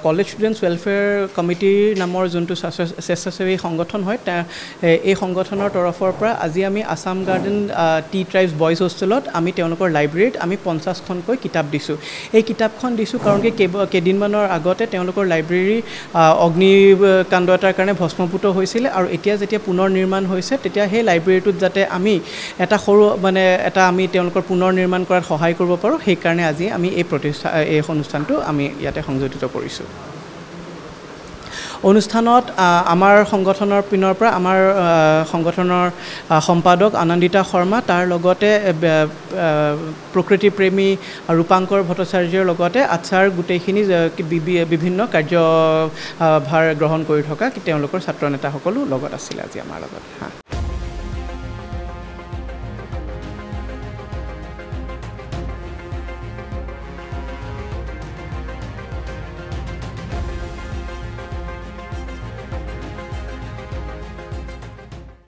college students welfare committee নামৰ যোনটো স্বেচ্ছাসেৱী সংগঠন হয় এই সংগঠনৰ তৰফৰ পৰা আজি আমি Assam garden T tribes boys হোষ্টেলত আমি তেওঁলোকৰ লাইব্ৰেৰীত আমি 50খনকৈ কিতাপ দিছোঁ এই কিতাপখন দিছোঁ কাৰণ কি কেইদিনমানৰ আগতে তেওঁলোকৰ লাইব্ৰেৰী অগ্নিকাণ্ড এটাৰ কাৰণে ভস্মপুত হৈছিলে আৰু এতিয়া যেতিয়া পুনৰ নিৰ্মাণ হৈছে তেতিয়া সেই লাইব্ৰেৰীটোত যাতে আমি এটা সৰু মানে এটা আমি তেওঁলোকৰ পুনৰ নিৰ্মাণ কৰাত সহায় কৰিব পাৰোঁ সেইকাৰণে আজি আমি এই অনুষ্ঠানটো আমি ইয়াতে সংযোজিত কৰিছোঁ অনুষ্ঠানত আমাৰ সংগঠনৰ পিনৰ পৰা আমাৰ সংগঠনৰ সম্পাদক আনন্দিতা শৰ্মা তাৰ লগতে প্ৰকৃতি প্ৰেমী ৰূপাংকৰ ভট্টাচাৰ্যৰ লগতে আচ্ছাৰ গোটেইখিনি বিভিন্ন কাৰ্যভাৰ গ্ৰহণ কৰি থকা তেওঁলোকৰ ছাত্ৰ নেতাসকলো লগত আছিল আজি আমাৰ লগত